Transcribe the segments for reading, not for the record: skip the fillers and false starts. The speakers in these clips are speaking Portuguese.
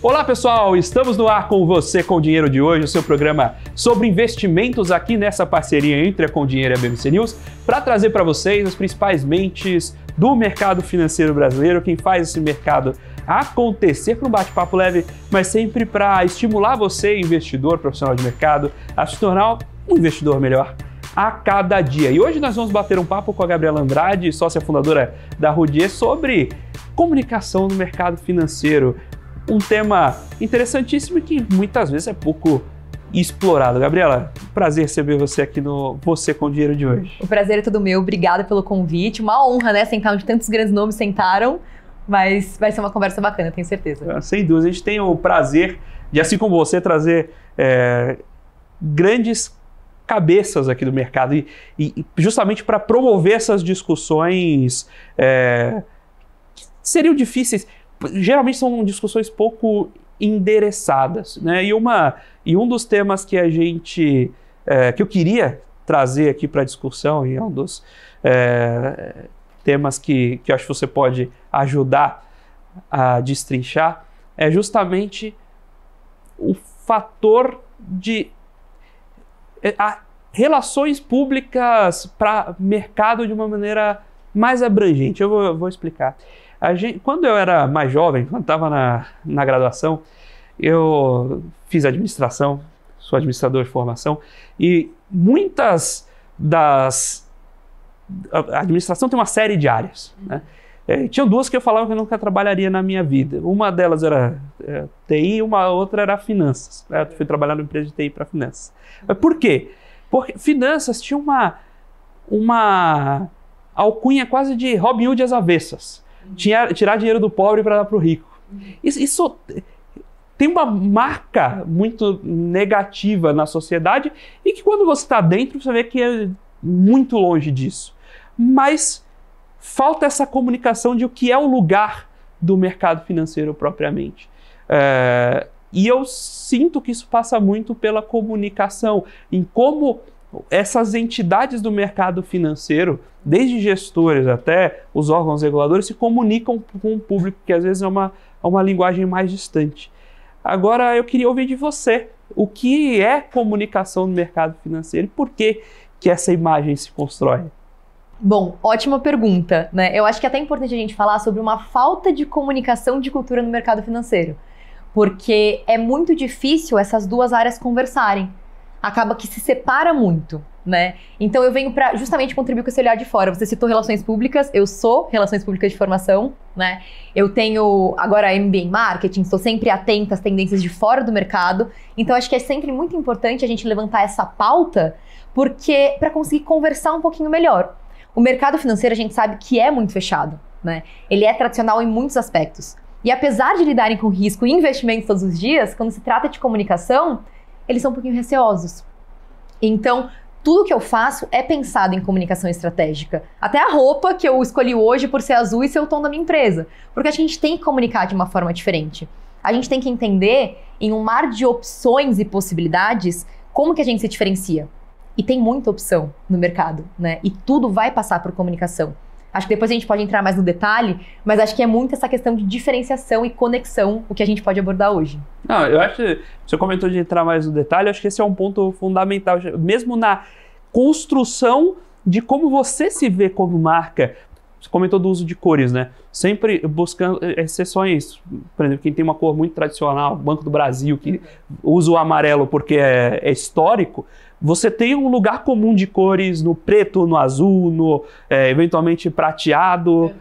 Olá pessoal, estamos no ar com você com o Dinheiro de hoje, o seu programa sobre investimentos aqui nessa parceria entre a Com Dinheiro e a BBC News, para trazer para vocês as principais mentes do mercado financeiro brasileiro, quem faz esse mercado acontecer para um bate-papo leve, mas sempre para estimular você, investidor, profissional de mercado, a se tornar um investidor melhor a cada dia. E hoje nós vamos bater um papo com a Gabriela Andrade, sócia fundadora da Roudier, sobre comunicação no mercado financeiro. Um tema interessantíssimo e que muitas vezes é pouco explorado. Gabriela, prazer receber você aqui no Você com Dinheiro de hoje. O prazer é todo meu, obrigada pelo convite. Uma honra, né, sentar onde tantos grandes nomes sentaram, mas vai ser uma conversa bacana, tenho certeza. Sem dúvida, a gente tem o prazer de, assim como você, trazer grandes cabeças aqui do mercado e justamente para promover essas discussões que seriam difíceis. Geralmente são discussões pouco endereçadas, né? E um dos temas que que eu queria trazer aqui para a discussão, e é um dos temas que eu acho que você pode ajudar a destrinchar, é justamente o fator de relações públicas para mercado de uma maneira mais abrangente. Eu vou explicar. Quando eu era mais jovem, quando estava na graduação, eu fiz administração, sou administrador de formação, e a administração tem uma série de áreas, né? Tinha duas que eu falava que eu nunca trabalharia na minha vida. Uma delas era TI e uma outra era finanças. Eu fui trabalhar numa empresa de TI para finanças. Por quê? Porque finanças tinha uma alcunha quase de Robin Hood às avessas. Tirar dinheiro do pobre para dar para o rico. Isso tem uma marca muito negativa na sociedade e que quando você está dentro você vê que é muito longe disso. Mas falta essa comunicação de o que é o lugar do mercado financeiro propriamente. E eu sinto que isso passa muito pela comunicação, em como essas entidades do mercado financeiro, desde gestores até os órgãos reguladores, se comunicam com o público, que às vezes é uma linguagem mais distante. Agora, eu queria ouvir de você o que é comunicação no mercado financeiro e por que essa imagem se constrói. Bom, ótima pergunta, né? Eu acho que é até importante a gente falar sobre uma falta de comunicação de cultura no mercado financeiro, porque é muito difícil essas duas áreas conversarem. Acaba que se separa muito, né? Então eu venho para justamente contribuir com esse olhar de fora. Você citou relações públicas, eu sou relações públicas de formação, né? Eu tenho agora MBA em marketing, estou sempre atenta às tendências de fora do mercado. Então acho que é sempre muito importante a gente levantar essa pauta, porque para conseguir conversar um pouquinho melhor. O mercado financeiro a gente sabe que é muito fechado, né? Ele é tradicional em muitos aspectos. E apesar de lidarem com risco e investimentos todos os dias, quando se trata de comunicação, eles são um pouquinho receosos. Então, tudo que eu faço é pensado em comunicação estratégica. Até a roupa que eu escolhi hoje por ser azul e ser o tom da minha empresa. Porque a gente tem que comunicar de uma forma diferente. A gente tem que entender, em um mar de opções e possibilidades, como que a gente se diferencia. E tem muita opção no mercado, né? E tudo vai passar por comunicação. Acho que depois a gente pode entrar mais no detalhe, mas acho que é muito essa questão de diferenciação e conexão o que a gente pode abordar hoje. Não, eu acho que você comentou de entrar mais no detalhe, eu acho que esse é um ponto fundamental, mesmo na construção de como você se vê como marca. Você comentou do uso de cores, né? Sempre buscando exceções, por exemplo, quem tem uma cor muito tradicional, Banco do Brasil, que usa o amarelo porque é histórico, você tem um lugar comum de cores no preto, no azul, no eventualmente prateado,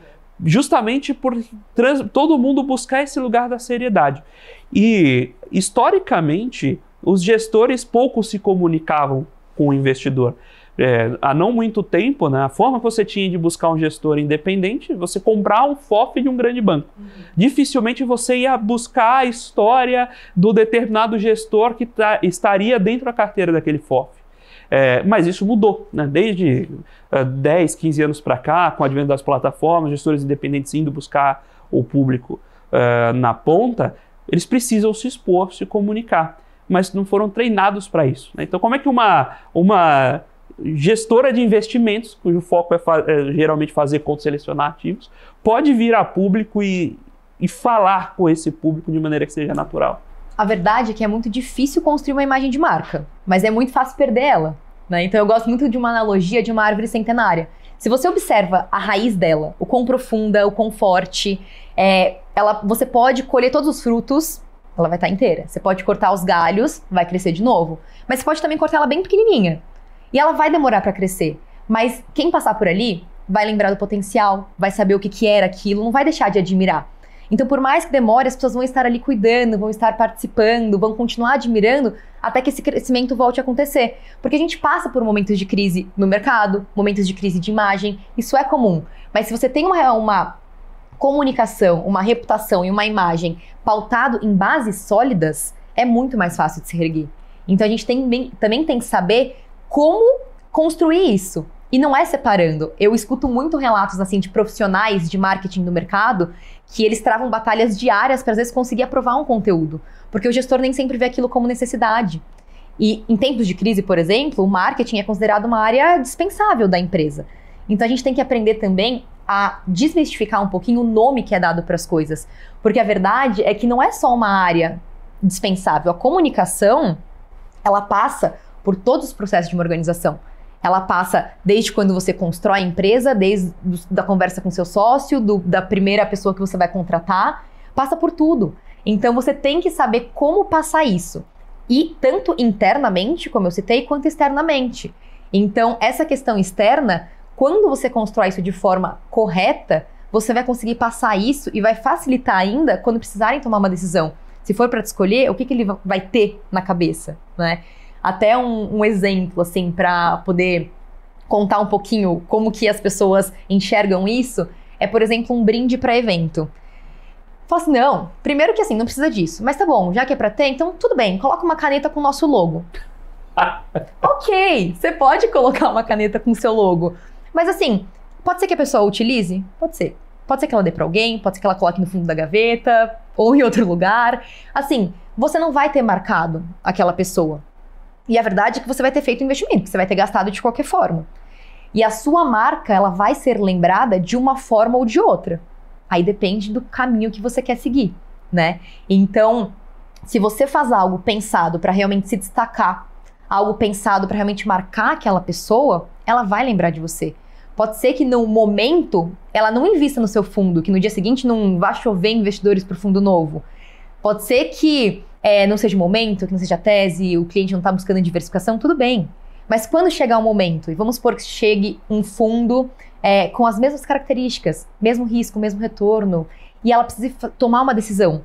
justamente por todo mundo buscar esse lugar da seriedade. E, historicamente, os gestores pouco se comunicavam com o investidor. Há não muito tempo, né, a forma que você tinha de buscar um gestor independente, você comprar um FOF de um grande banco. Dificilmente você ia buscar a história do determinado gestor que estaria dentro da carteira daquele FOF. Mas isso mudou, né? Desde 10, 15 anos para cá, com o advento das plataformas, gestores independentes indo buscar o público na ponta, eles precisam se expor, se comunicar, mas não foram treinados para isso, né? Então, como é que uma gestora de investimentos, cujo foco é geralmente fazer contas, selecionar ativos, pode vir a público e e falar com esse público de maneira que seja natural? A verdade é que é muito difícil construir uma imagem de marca, mas é muito fácil perder ela, né? Então eu gosto muito de uma analogia de uma árvore centenária. Se você observa a raiz dela, o quão profunda, o quão forte, você pode colher todos os frutos, ela vai estar inteira. Você pode cortar os galhos, vai crescer de novo. Mas você pode também cortar ela bem pequenininha. E ela vai demorar para crescer. Mas quem passar por ali vai lembrar do potencial, vai saber o que era aquilo, não vai deixar de admirar. Então, por mais que demore, as pessoas vão estar ali cuidando, vão estar participando, vão continuar admirando até que esse crescimento volte a acontecer. Porque a gente passa por momentos de crise no mercado, momentos de crise de imagem, isso é comum. Mas se você tem uma comunicação, uma reputação e uma imagem pautado em bases sólidas, é muito mais fácil de se reerguer. Então, a gente também tem que saber como construir isso. E não é separando. Eu escuto muito relatos assim de profissionais de marketing do mercado que eles travam batalhas diárias para às vezes conseguir aprovar um conteúdo, porque o gestor nem sempre vê aquilo como necessidade. E em tempos de crise, por exemplo, o marketing é considerado uma área dispensável da empresa. Então a gente tem que aprender também a desmistificar um pouquinho o nome que é dado para as coisas, porque a verdade é que não é só uma área dispensável. A comunicação, ela passa por todos os processos de uma organização. Ela passa desde quando você constrói a empresa, desde da conversa com seu sócio, da primeira pessoa que você vai contratar, passa por tudo. Então você tem que saber como passar isso. E tanto internamente, como eu citei, quanto externamente. Então essa questão externa, quando você constrói isso de forma correta, você vai conseguir passar isso e vai facilitar ainda quando precisarem tomar uma decisão. Se for para te escolher, o que ele vai ter na cabeça, né? Até um exemplo, assim, para poder contar um pouquinho como que as pessoas enxergam isso, é, por exemplo, um brinde para evento. Fala assim, não, primeiro que assim, não precisa disso, mas tá bom, já que é para ter, então tudo bem, coloca uma caneta com o nosso logo. Ok, você pode colocar uma caneta com o seu logo, mas assim, pode ser que a pessoa utilize? Pode ser. Pode ser que ela dê para alguém, pode ser que ela coloque no fundo da gaveta, ou em outro lugar. Assim, você não vai ter marcado aquela pessoa. E a verdade é que você vai ter feito um investimento, que você vai ter gastado de qualquer forma. E a sua marca, ela vai ser lembrada de uma forma ou de outra. Aí depende do caminho que você quer seguir, né? Então, se você faz algo pensado para realmente se destacar, algo pensado para realmente marcar aquela pessoa, ela vai lembrar de você. Pode ser que no momento ela não invista no seu fundo, que no dia seguinte não vá chover investidores para o fundo novo. Pode ser que não seja o momento, que não seja a tese, o cliente não está buscando diversificação, tudo bem. Mas quando chegar o momento, e vamos supor que chegue um fundo com as mesmas características, mesmo risco, mesmo retorno, e ela precisa tomar uma decisão,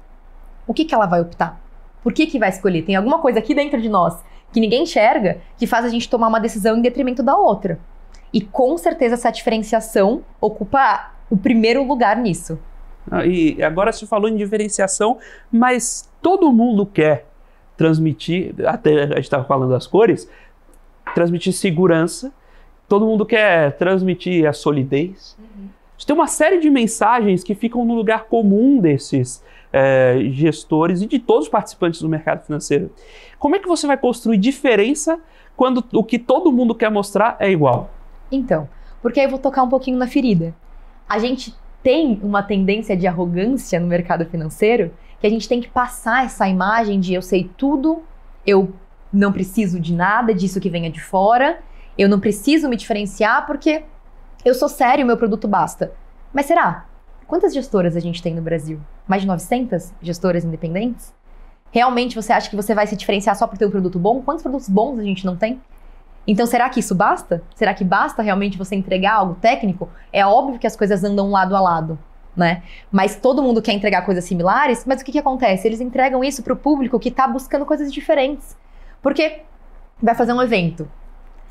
o que ela vai optar? Por que vai escolher? Tem alguma coisa aqui dentro de nós que ninguém enxerga que faz a gente tomar uma decisão em detrimento da outra. E com certeza essa diferenciação ocupa o primeiro lugar nisso. E agora você falou em diferenciação, mas todo mundo quer transmitir, até a gente estava falando das cores, transmitir segurança, todo mundo quer transmitir a solidez. A gente tem uma série de mensagens que ficam no lugar comum desses gestores e de todos os participantes do mercado financeiro. Como é que você vai construir diferença quando o que todo mundo quer mostrar é igual? Então, porque aí eu vou tocar um pouquinho na ferida. A gente tem uma tendência de arrogância no mercado financeiro, que a gente tem que passar essa imagem de eu sei tudo, eu não preciso de nada disso que venha de fora, eu não preciso me diferenciar porque eu sou sério, meu produto basta. Mas será? Quantas gestoras a gente tem no Brasil? Mais de 900 gestoras independentes? Realmente você acha que você vai se diferenciar só por ter um produto bom? Quantos produtos bons a gente não tem? Então, será que isso basta? Será que basta realmente você entregar algo técnico? É óbvio que as coisas andam lado a lado, né? Mas todo mundo quer entregar coisas similares, mas o que acontece? Eles entregam isso para o público que está buscando coisas diferentes. Porque vai fazer um evento,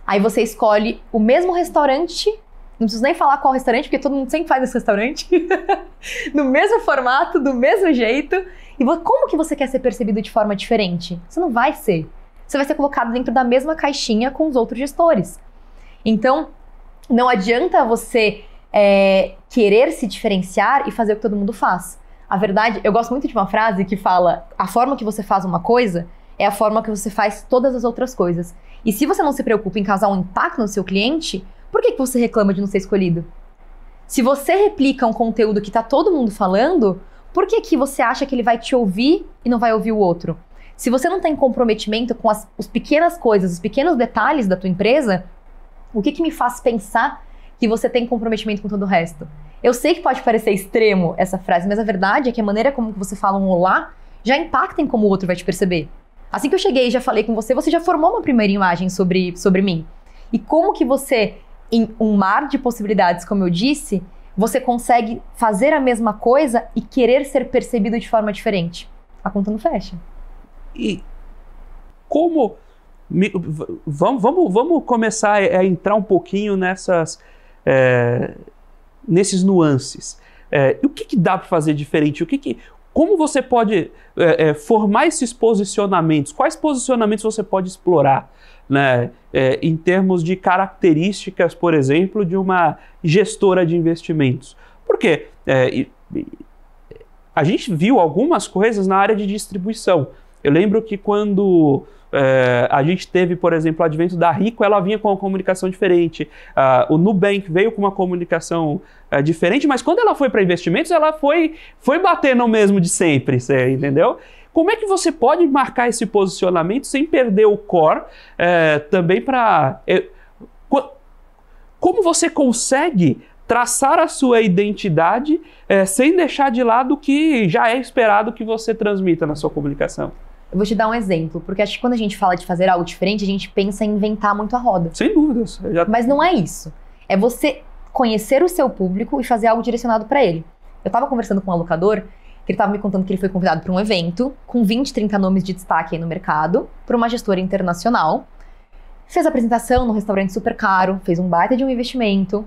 aí você escolhe o mesmo restaurante, não preciso nem falar qual restaurante, porque todo mundo sempre faz esse restaurante, no mesmo formato, do mesmo jeito, e como que você quer ser percebido de forma diferente? Você não vai ser. Você vai ser colocado dentro da mesma caixinha com os outros gestores. Então, não adianta você querer se diferenciar e fazer o que todo mundo faz. A verdade, eu gosto muito de uma frase que fala: a forma que você faz uma coisa é a forma que você faz todas as outras coisas. E se você não se preocupa em causar um impacto no seu cliente, por que você reclama de não ser escolhido? Se você replica um conteúdo que está todo mundo falando, Por que que você acha que ele vai te ouvir e não vai ouvir o outro? Se você não tem comprometimento com as pequenas coisas, os pequenos detalhes da tua empresa, o que me faz pensar que você tem comprometimento com todo o resto? Eu sei que pode parecer extremo essa frase, mas a verdade é que a maneira como você fala um olá já impacta em como o outro vai te perceber. Assim que eu cheguei e já falei com você, você já formou uma primeira imagem sobre mim. E como que você, em um mar de possibilidades, como eu disse, você consegue fazer a mesma coisa e querer ser percebido de forma diferente? A conta não fecha. E como... Vamos começar a entrar um pouquinho nesses nuances. E o que dá para fazer diferente? Como você pode formar esses posicionamentos? Quais posicionamentos você pode explorar, né? Em termos de características, por exemplo, de uma gestora de investimentos? Porque a gente viu algumas coisas na área de distribuição. Eu lembro que quando a gente teve, por exemplo, o advento da Rico, ela vinha com uma comunicação diferente. O Nubank veio com uma comunicação diferente, mas quando ela foi para investimentos, ela foi bater no mesmo de sempre, você entendeu? Como é que você pode marcar esse posicionamento sem perder o core também para... Como você consegue traçar a sua identidade sem deixar de lado o que já é esperado que você transmita na sua comunicação? Eu vou te dar um exemplo, porque acho que quando a gente fala de fazer algo diferente, a gente pensa em inventar muito a roda. Sem dúvidas. Mas não é isso. É você conhecer o seu público e fazer algo direcionado para ele. Eu estava conversando com um alocador, que ele estava me contando que ele foi convidado para um evento com 20, 30 nomes de destaque aí no mercado, por uma gestora internacional. Fez a apresentação num restaurante super caro, fez um baita de um investimento.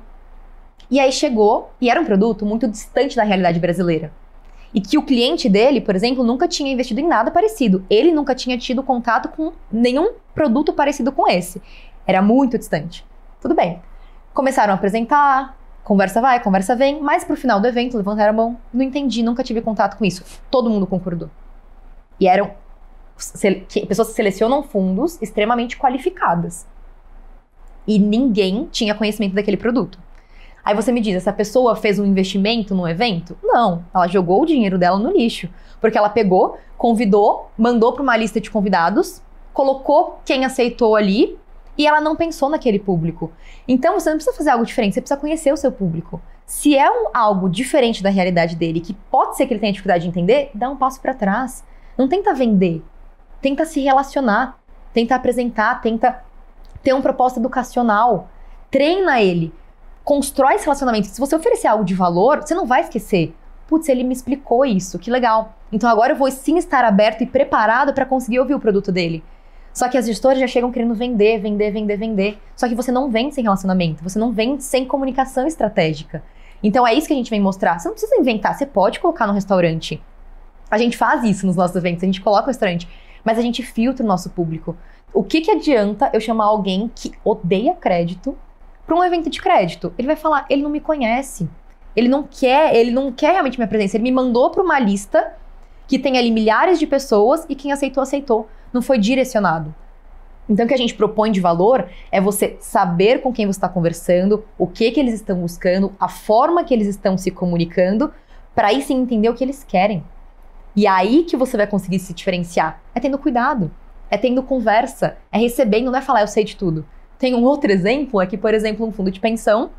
E aí chegou, e era um produto muito distante da realidade brasileira. E que o cliente dele, por exemplo, nunca tinha investido em nada parecido. Ele nunca tinha tido contato com nenhum produto parecido com esse. Era muito distante. Tudo bem. Começaram a apresentar, conversa vai, conversa vem, mas pro final do evento levantaram a mão. Não entendi, nunca tive contato com isso. Todo mundo concordou. E eram pessoas que selecionam fundos extremamente qualificadas. E ninguém tinha conhecimento daquele produto. Aí você me diz, essa pessoa fez um investimento no evento? Não, ela jogou o dinheiro dela no lixo. Porque ela pegou, convidou, mandou para uma lista de convidados, colocou quem aceitou ali e ela não pensou naquele público. Então você não precisa fazer algo diferente, você precisa conhecer o seu público. Se é algo diferente da realidade dele, que pode ser que ele tenha dificuldade de entender, dá um passo para trás. Não tenta vender, tenta se relacionar, tenta apresentar, tenta ter um propósito educacional, treina ele. Constrói esse relacionamento. Se você oferecer algo de valor, você não vai esquecer. Putz, ele me explicou isso, que legal. Então agora eu vou sim estar aberto e preparado para conseguir ouvir o produto dele. Só que as gestoras já chegam querendo vender. Só que você não vende sem relacionamento, você não vende sem comunicação estratégica. Então é isso que a gente vem mostrar. Você não precisa inventar, você pode colocar no restaurante. A gente faz isso nos nossos eventos, a gente coloca o restaurante, mas a gente filtra o nosso público. O que adianta eu chamar alguém que odeia crédito para um evento de crédito? Ele vai falar, ele não me conhece, ele não quer realmente minha presença, ele me mandou para uma lista que tem ali milhares de pessoas e quem aceitou, aceitou, não foi direcionado. Então o que a gente propõe de valor é você saber com quem você está conversando, o que eles estão buscando, a forma que eles estão se comunicando, para aí sim entender o que eles querem. E aí que você vai conseguir se diferenciar, é tendo cuidado, é tendo conversa, é recebendo, não é falar eu sei de tudo. Tem um outro exemplo, é que, por exemplo, um fundo de pensão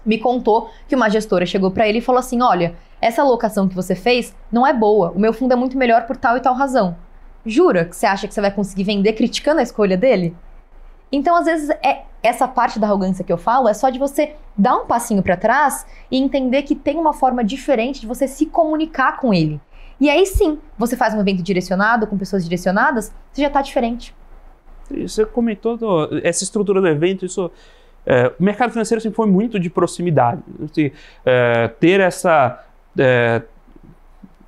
me contou que uma gestora chegou para ele e falou assim, olha, essa alocação que você fez não é boa, o meu fundo é muito melhor por tal e tal razão. Jura que você acha que você vai conseguir vender criticando a escolha dele? Então, às vezes, essa parte da arrogância que eu falo é só de você dar um passinho para trás e entender que tem uma forma diferente de você se comunicar com ele. E aí sim, você faz um evento direcionado, com pessoas direcionadas, você já tá diferente. Você comentou essa estrutura do evento, o mercado financeiro sempre foi muito de proximidade. Ter essa...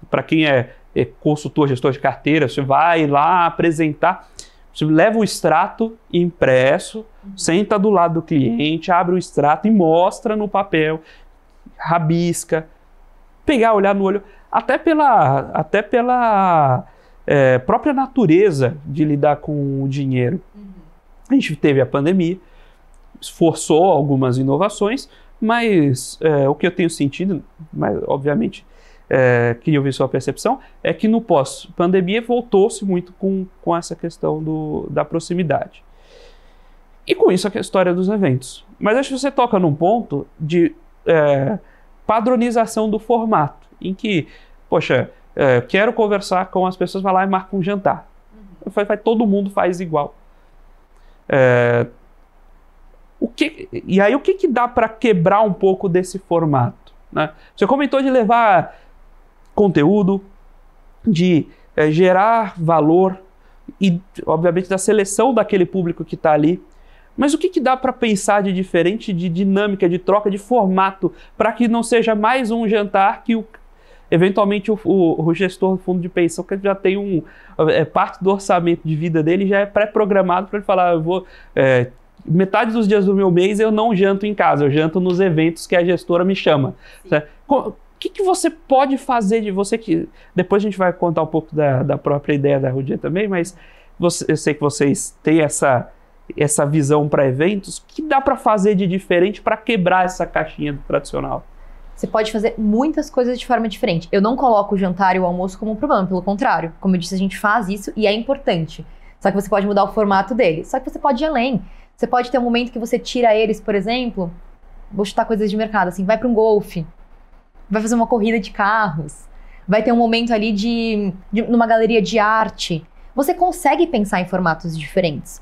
para quem é consultor, gestor de carteira, você vai lá apresentar, você leva o extrato impresso, senta do lado do cliente, abre o extrato e mostra no papel, rabisca, olhar no olho, até pela própria natureza de lidar com o dinheiro. A gente teve a pandemia, forçou algumas inovações, mas o que eu tenho sentido, mas obviamente queria ouvir sua percepção, é que no pós-pandemia voltou-se muito com essa questão da proximidade. E com isso a história dos eventos. Mas acho que você toca num ponto de padronização do formato, em que, poxa, quero conversar com as pessoas, vai lá e marca um jantar. Todo mundo faz igual. E aí o que dá para quebrar um pouco desse formato, né? Você comentou de levar conteúdo, de gerar valor e, obviamente, da seleção daquele público que está ali. Mas o que dá para pensar de diferente, de dinâmica, de troca, de formato, para que não seja mais um jantar que, eventualmente, o gestor do fundo de pensão, que já tem parte do orçamento de vida dele, já é pré-programado para ele falar, eu vou... metade dos dias do meu mês eu não janto em casa, eu janto nos eventos que a gestora me chama. O que você pode fazer de você que... Depois a gente vai contar um pouco da própria ideia da Rudia também, mas eu sei que vocês têm essa visão para eventos. O que dá para fazer de diferente para quebrar essa caixinha do tradicional? Você pode fazer muitas coisas de forma diferente. Eu não coloco o jantar e o almoço como um problema, pelo contrário. Como eu disse, a gente faz isso e é importante. Só que você pode mudar o formato dele. Só que você pode ir além. Você pode ter um momento que você tira eles, por exemplo, vou chutar coisas de mercado, assim, vai para um golfe, vai fazer uma corrida de carros, vai ter um momento ali numa galeria de arte. Você consegue pensar em formatos diferentes.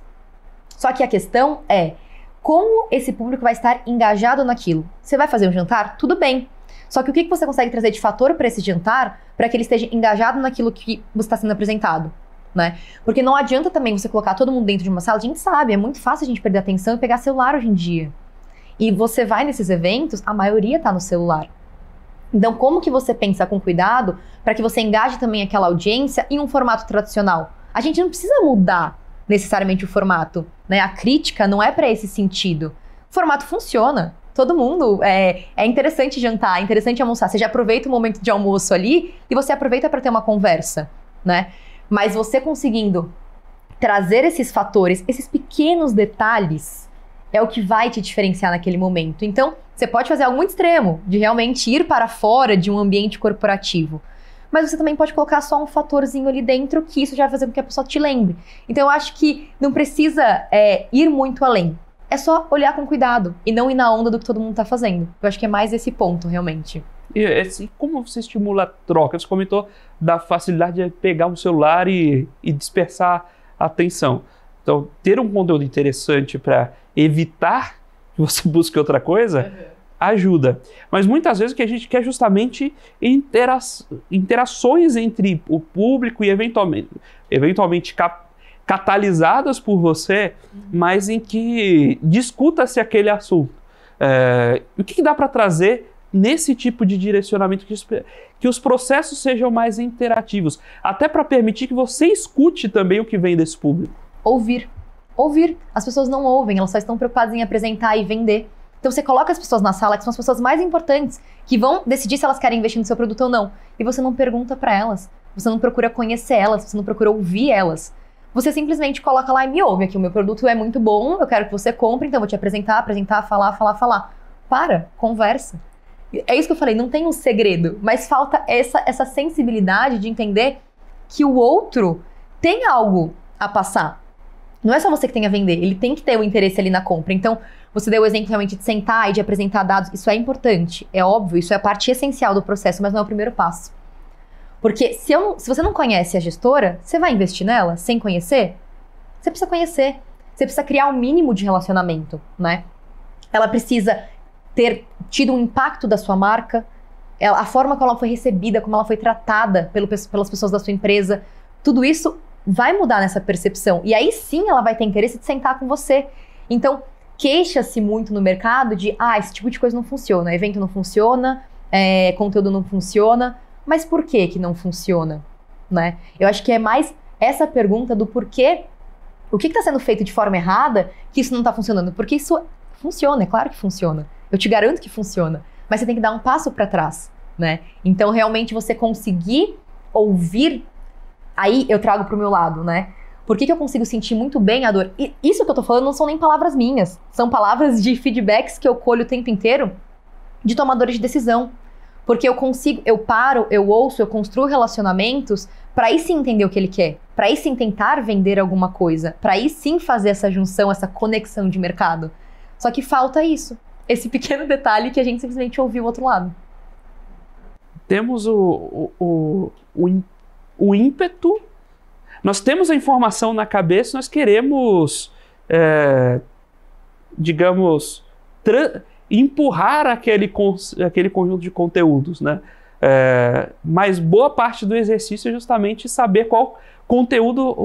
Só que a questão é, como esse público vai estar engajado naquilo? Você vai fazer um jantar? Tudo bem. Só que o que você consegue trazer de fator para esse jantar para que ele esteja engajado naquilo que você está sendo apresentado? Né? Porque não adianta também você colocar todo mundo dentro de uma sala. A gente sabe, é muito fácil a gente perder a atenção e pegar celular hoje em dia. E você vai nesses eventos, a maioria tá no celular. Então, como que você pensa com cuidado para que você engaje também aquela audiência em um formato tradicional? A gente não precisa mudar necessariamente o formato, né? A crítica não é para esse sentido. O formato funciona. Todo mundo, é interessante jantar, é interessante almoçar. Você já aproveita o momento de almoço ali e você aproveita para ter uma conversa, né? Mas você conseguindo trazer esses fatores, esses pequenos detalhes, é o que vai te diferenciar naquele momento. Então, você pode fazer algo muito extremo, de realmente ir para fora de um ambiente corporativo. Mas você também pode colocar só um fatorzinho ali dentro, que isso já vai fazer com que a pessoa te lembre. Então, eu acho que não precisa ir muito além. É só olhar com cuidado e não ir na onda do que todo mundo está fazendo. Eu acho que é mais esse ponto, realmente. E como você estimula a troca? Você comentou da facilidade de pegar um celular e dispersar a atenção. Então, ter um conteúdo interessante para evitar que você busque outra coisa, ajuda. Mas muitas vezes o que a gente quer é justamente interações entre o público e eventualmente catalisadas por você, mas em que discuta-se aquele assunto. O que dá para trazer nesse tipo de direcionamento, que os processos sejam mais interativos, até para permitir que você escute também o que vem desse público? Ouvir. As pessoas não ouvem, elas só estão preocupadas em apresentar e vender. Então você coloca as pessoas na sala, que são as pessoas mais importantes, que vão decidir se elas querem investir no seu produto ou não. E você não pergunta para elas, você não procura conhecer elas, você não procura ouvir elas. Você simplesmente coloca lá e me ouve aqui, o meu produto é muito bom, eu quero que você compre, então eu vou te apresentar, falar. Para, conversa. É isso que eu falei, não tem um segredo, mas falta essa sensibilidade de entender que o outro tem algo a passar. Não é só você que tem a vender, ele tem que ter o interesse ali na compra. Então, você deu o exemplo realmente de sentar e de apresentar dados, isso é importante, é óbvio, isso é a parte essencial do processo, mas não é o primeiro passo. Porque se você não conhece a gestora, você vai investir nela sem conhecer? Você precisa conhecer, você precisa criar um mínimo de relacionamento, né? Ela precisa ter tido um impacto da sua marca, a forma como ela foi recebida, como ela foi tratada pelas pessoas da sua empresa, tudo isso vai mudar nessa percepção. E aí sim ela vai ter interesse de sentar com você. Então, queixa-se muito no mercado de, esse tipo de coisa não funciona, evento não funciona, conteúdo não funciona, mas por que não funciona, né? Eu acho que é mais essa pergunta do porquê, o que está sendo feito de forma errada que isso não está funcionando, porque isso funciona, é claro que funciona. Eu te garanto que funciona, mas você tem que dar um passo para trás, né? Então, realmente, você conseguir ouvir, aí eu trago pro meu lado, né? Por que eu consigo sentir muito bem a dor? E isso que eu tô falando não são nem palavras minhas, são palavras de feedbacks que eu colho o tempo inteiro de tomadores de decisão. Porque eu paro, eu ouço, eu construo relacionamentos para aí sim entender o que ele quer, para aí sim tentar vender alguma coisa, para aí sim fazer essa junção, essa conexão de mercado. Só que falta isso, esse pequeno detalhe que a gente simplesmente ouviu o outro lado. Temos o ímpeto, nós temos a informação na cabeça, nós queremos, digamos, empurrar aquele conjunto de conteúdos, né? Mas boa parte do exercício é justamente saber qual conteúdo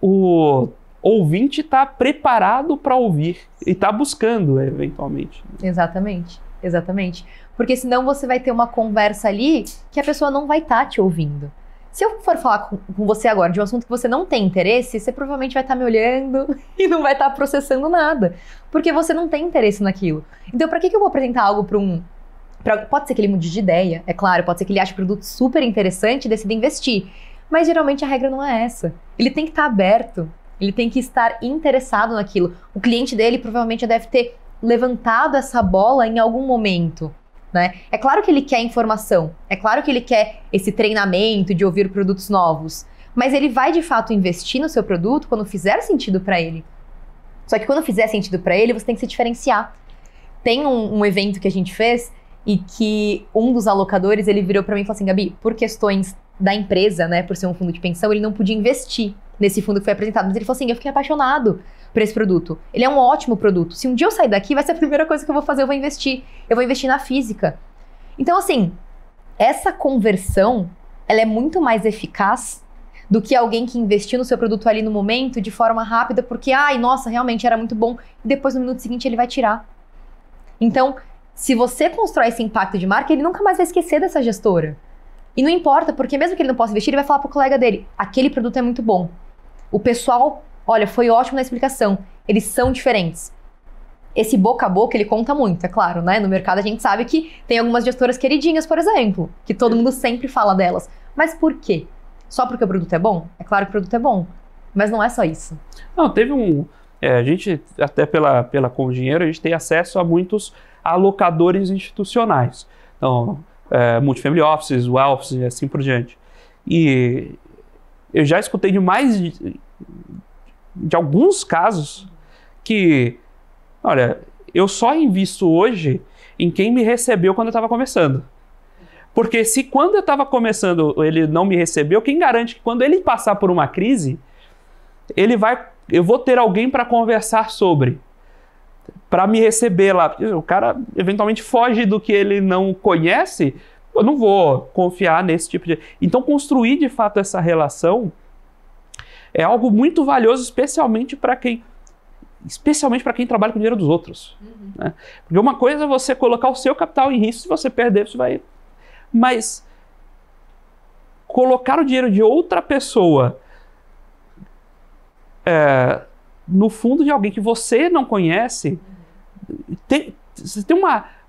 o ouvinte está preparado para ouvir e está buscando, eventualmente. Exatamente, exatamente. Porque senão você vai ter uma conversa ali que a pessoa não vai estar te ouvindo. Se eu for falar com você agora de um assunto que você não tem interesse, você provavelmente vai estar me olhando e não vai estar processando nada. Porque você não tem interesse naquilo. Então, para que eu vou apresentar algo pode ser que ele mude de ideia, é claro, pode ser que ele ache o produto super interessante e decida investir. Mas geralmente a regra não é essa. Ele tem que estar aberto, ele tem que estar interessado naquilo. O cliente dele provavelmente já deve ter levantado essa bola em algum momento. Né? É claro que ele quer informação, é claro que ele quer esse treinamento de ouvir produtos novos, mas ele vai de fato investir no seu produto quando fizer sentido para ele. Só que quando fizer sentido para ele, você tem que se diferenciar. Tem um evento que a gente fez e que um dos alocadores, ele virou para mim e falou assim: Gabi, por questões da empresa, né, por ser um fundo de pensão, ele não podia investir nesse fundo que foi apresentado, mas ele falou assim: eu fiquei apaixonado por esse produto. Ele é um ótimo produto. Se um dia eu sair daqui, vai ser a primeira coisa que eu vou fazer, eu vou investir. Eu vou investir na física. Então, assim, essa conversão, ela é muito mais eficaz do que alguém que investiu no seu produto ali no momento, de forma rápida, porque, ai, nossa, realmente era muito bom, e depois no minuto seguinte ele vai tirar. Então, se você constrói esse impacto de marca, ele nunca mais vai esquecer dessa gestora. E não importa, porque mesmo que ele não possa investir, ele vai falar pro colega dele: aquele produto é muito bom. O pessoal, olha, foi ótimo na explicação. Eles são diferentes. Esse boca a boca, ele conta muito, é claro, né? No mercado a gente sabe que tem algumas gestoras queridinhas, por exemplo, que todo mundo sempre fala delas. Mas por quê? Só porque o produto é bom? É claro que o produto é bom, mas não é só isso. Não, teve a gente, até pela Com Dinheiro, a gente tem acesso a muitos alocadores institucionais. Então, multifamily offices, wealths e assim por diante. E eu já escutei de alguns casos que, olha, eu só invisto hoje em quem me recebeu quando eu estava começando. Porque se quando eu estava começando ele não me recebeu, quem garante que quando ele passar por uma crise, eu vou ter alguém para conversar sobre, para me receber lá. O cara eventualmente foge do que ele não conhece, eu não vou confiar nesse tipo de... Então, construir de fato essa relação é algo muito valioso, especialmente para quem trabalha com o dinheiro dos outros. Né? Porque uma coisa é você colocar o seu capital em risco, se você perder, você vai... Mas colocar o dinheiro de outra pessoa no fundo de alguém que você não conhece, você tem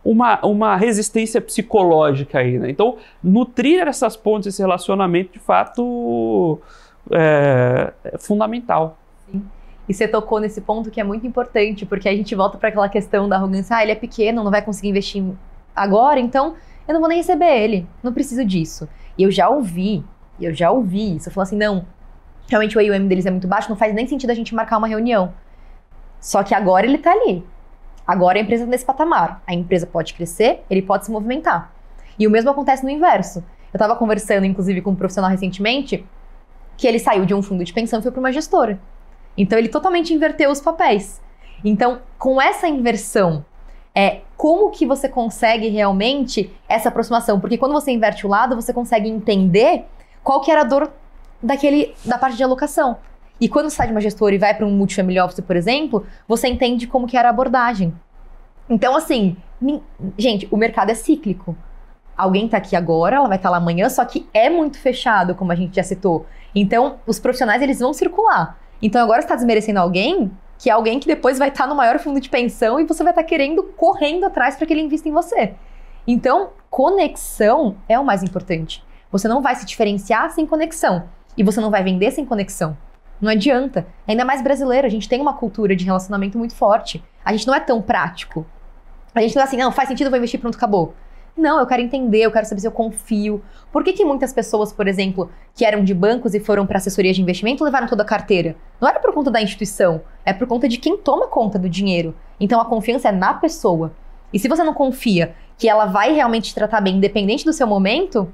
uma resistência psicológica aí, né? Então, nutrir essas pontes, esse relacionamento, de fato, é fundamental. Sim. E você tocou nesse ponto que é muito importante, porque a gente volta para aquela questão da arrogância: ele é pequeno, não vai conseguir investir agora, então eu não vou nem receber ele, não preciso disso. E eu já ouvi isso. Eu falo assim: não, realmente o AUM deles é muito baixo, não faz nem sentido a gente marcar uma reunião. Só que agora ele tá ali. Agora a empresa tá nesse patamar. A empresa pode crescer, ele pode se movimentar. E o mesmo acontece no inverso. Eu tava conversando, inclusive, com um profissional recentemente, que ele saiu de um fundo de pensão e foi para uma gestora. Então ele totalmente inverteu os papéis. Então, com essa inversão, como que você consegue realmente essa aproximação? Porque quando você inverte o lado, você consegue entender qual que era a dor da parte de alocação. E quando você sai de uma gestora e vai para um multifamily office, por exemplo, você entende como que era a abordagem. Então, assim, gente, o mercado é cíclico. Alguém tá aqui agora, ela vai estar lá amanhã, só que é muito fechado, como a gente já citou. Então, os profissionais, eles vão circular. Então, agora você está desmerecendo alguém, que é alguém que depois vai estar no maior fundo de pensão e você vai estar correndo atrás para que ele invista em você. Então, conexão é o mais importante. Você não vai se diferenciar sem conexão. E você não vai vender sem conexão. Não adianta. Ainda mais brasileiro, a gente tem uma cultura de relacionamento muito forte. A gente não é tão prático. A gente não é assim: não, faz sentido, vou investir, pronto, acabou. Não, eu quero entender, eu quero saber se eu confio. Por que muitas pessoas, por exemplo, que eram de bancos e foram para assessorias de investimento, levaram toda a carteira? Não era por conta da instituição, é por conta de quem toma conta do dinheiro. Então a confiança é na pessoa. E se você não confia que ela vai realmente te tratar bem, independente do seu momento,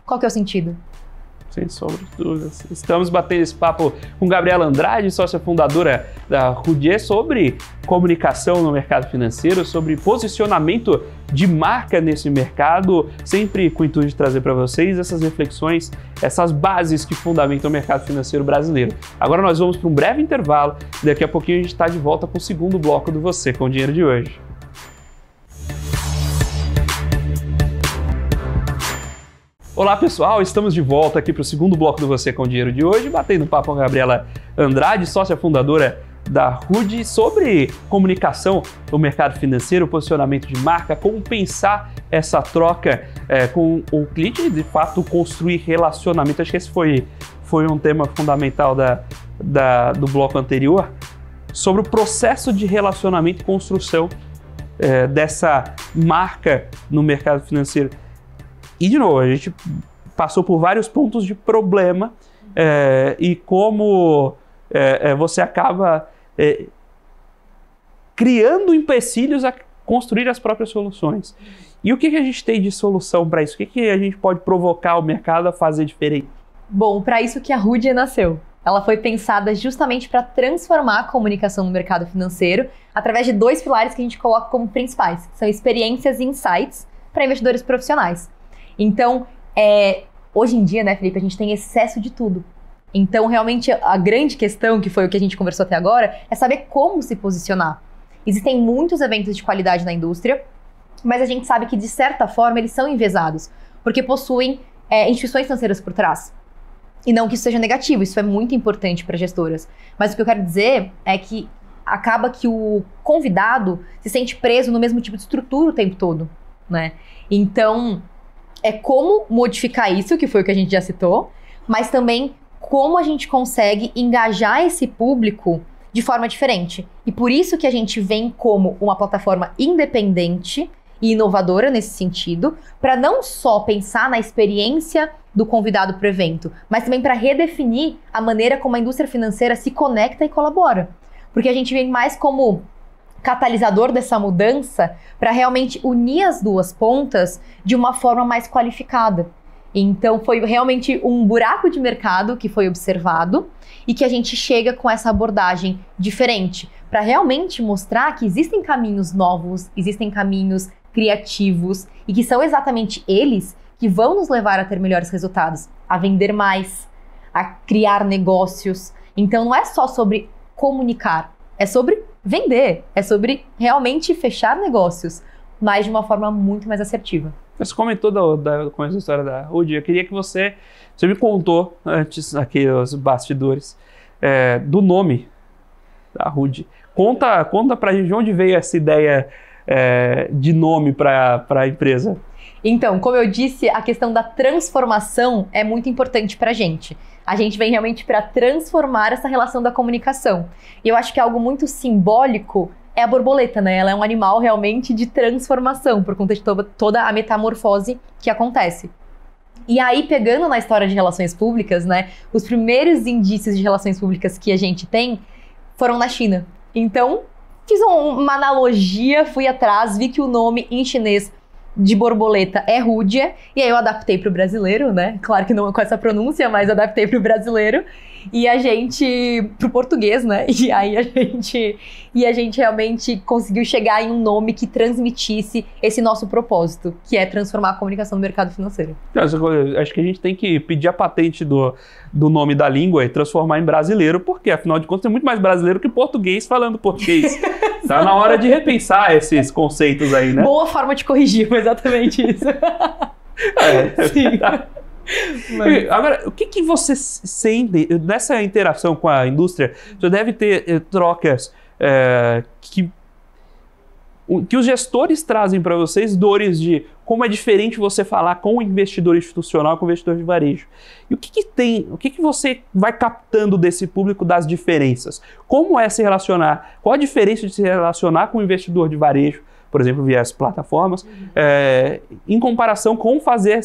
qual que é o sentido? Sem sombra de dúvidas. Estamos batendo esse papo com Gabriela Andrade, sócia fundadora da Roudier, sobre comunicação no mercado financeiro, sobre posicionamento de marca nesse mercado, sempre com o intuito de trazer para vocês essas reflexões, essas bases que fundamentam o mercado financeiro brasileiro. Agora nós vamos para um breve intervalo e daqui a pouquinho a gente está de volta com o segundo bloco do Você com o Dinheiro de hoje. Olá pessoal, estamos de volta aqui para o segundo bloco do Você com o Dinheiro de hoje, batendo papo com a Gabriela Andrade, sócia fundadora da Roudier, sobre comunicação no mercado financeiro, posicionamento de marca, como pensar essa troca com o cliente e de fato construir relacionamento. Acho que esse foi um tema fundamental do bloco anterior, sobre o processo de relacionamento e construção dessa marca no mercado financeiro. E, de novo, a gente passou por vários pontos de problema e como você acaba criando empecilhos a construir as próprias soluções. E o que a gente tem de solução para isso? O que a gente pode provocar o mercado a fazer diferente? Bom, para isso que a Roudier nasceu. Ela foi pensada justamente para transformar a comunicação no mercado financeiro através de 2 pilares que a gente coloca como principais, que são experiências e insights para investidores profissionais. Então, hoje em dia, né, Felipe, a gente tem excesso de tudo. Então, realmente, a grande questão, que foi o que a gente conversou até agora, é saber como se posicionar. Existem muitos eventos de qualidade na indústria, mas a gente sabe que, de certa forma, eles são enviesados, porque possuem instituições financeiras por trás. E não que isso seja negativo, isso é muito importante para gestoras. Mas o que eu quero dizer é que acaba que o convidado se sente preso no mesmo tipo de estrutura o tempo todo, né? Então, é como modificar isso, que foi o que a gente já citou, mas também como a gente consegue engajar esse público de forma diferente. E por isso que a gente vem como uma plataforma independente e inovadora nesse sentido, para não só pensar na experiência do convidado para o evento, mas também para redefinir a maneira como a indústria financeira se conecta e colabora. Porque a gente vem mais como catalisador dessa mudança para realmente unir as duas pontas de uma forma mais qualificada. Então foi realmente um buraco de mercado que foi observado e que a gente chega com essa abordagem diferente para realmente mostrar que existem caminhos novos, existem caminhos criativos e que são exatamente eles que vão nos levar a ter melhores resultados, a vender mais, a criar negócios. Então não é só sobre comunicar, é sobre vender, é sobre realmente fechar negócios, mas de uma forma muito mais assertiva. Você comentou com essa história da Roudier. Eu queria que você me contou antes aqui os bastidores do nome da Roudier. Conta pra gente de onde veio essa ideia de nome para a empresa. Então, como eu disse, a questão da transformação é muito importante pra gente. A gente vem realmente para transformar essa relação da comunicação. E eu acho que algo muito simbólico é a borboleta, né? Ela é um animal realmente de transformação, por conta de toda a metamorfose que acontece. E aí, pegando na história de relações públicas, né? Os primeiros indícios de relações públicas que a gente tem foram na China. Então, fiz uma analogia, fui atrás, vi que o nome em chinês de borboleta é Roudier, e aí eu adaptei para o brasileiro, né? Claro que não com essa pronúncia, mas adaptei para o brasileiro. E a gente, pro português, né? E aí a gente realmente conseguiu chegar em um nome que transmitisse esse nosso propósito, que é transformar a comunicação no mercado financeiro. Acho que a gente tem que pedir a patente do nome da língua e transformar em brasileiro, porque afinal de contas tem muito mais brasileiro que português falando português. Tá na hora de repensar esses conceitos aí, né? Boa forma de corrigir, foi exatamente isso. Sim. Mas... Agora, o que você sente nessa interação com a indústria? Você deve ter trocas que os gestores trazem para vocês, dores de como é diferente você falar com o investidor institucional com o investidor de varejo. E o que você vai captando desse público das diferenças? Como é se relacionar? Qual a diferença de se relacionar com o investidor de varejo por exemplo, via as plataformas, em comparação com fazer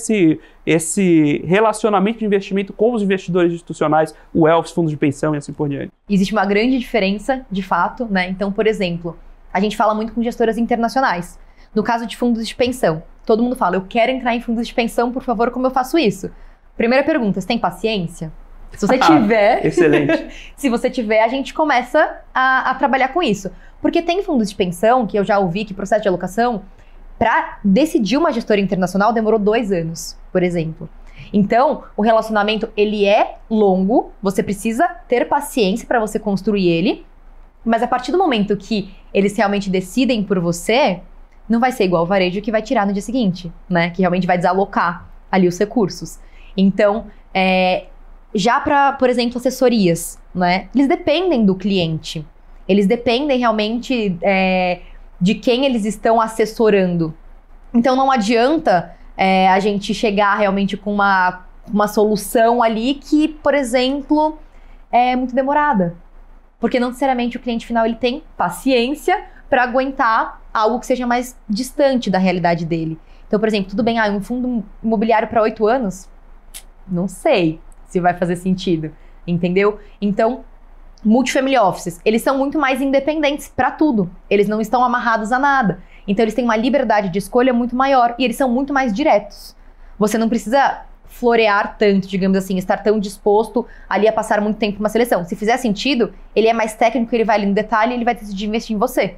esse relacionamento de investimento com os investidores institucionais, o wealth, fundos de pensão e assim por diante. Existe uma grande diferença, de fato, né? Então, por exemplo, a gente fala muito com gestoras internacionais. No caso de fundos de pensão, todo mundo fala, eu quero entrar em fundos de pensão, por favor, como eu faço isso? Primeira pergunta, você tem paciência? Se você tiver... Excelente. Se você tiver, a gente começa a trabalhar com isso. Porque tem fundos de pensão, que eu já ouvi que processo de alocação, para decidir uma gestora internacional demorou 2 anos, por exemplo. Então, o relacionamento, ele é longo, você precisa ter paciência para você construir ele, mas a partir do momento que eles realmente decidem por você, não vai ser igual o varejo que vai tirar no dia seguinte, né? Que realmente vai desalocar ali os recursos. Então, já para, por exemplo, assessorias, né? Eles dependem do cliente. Eles dependem realmente de quem eles estão assessorando. Então, não adianta a gente chegar realmente com uma solução ali que, por exemplo, é muito demorada. Porque não necessariamente o cliente final ele tem paciência para aguentar algo que seja mais distante da realidade dele. Então, por exemplo, tudo bem, um fundo imobiliário para 8 anos? Não sei se vai fazer sentido, entendeu? Então, multifamily offices, eles são muito mais independentes para tudo. Eles não estão amarrados a nada. Então, eles têm uma liberdade de escolha muito maior e eles são muito mais diretos. Você não precisa florear tanto, digamos assim, estar tão disposto ali a passar muito tempo numa seleção. Se fizer sentido, ele é mais técnico, ele vai ali no detalhe e ele vai decidir investir em você.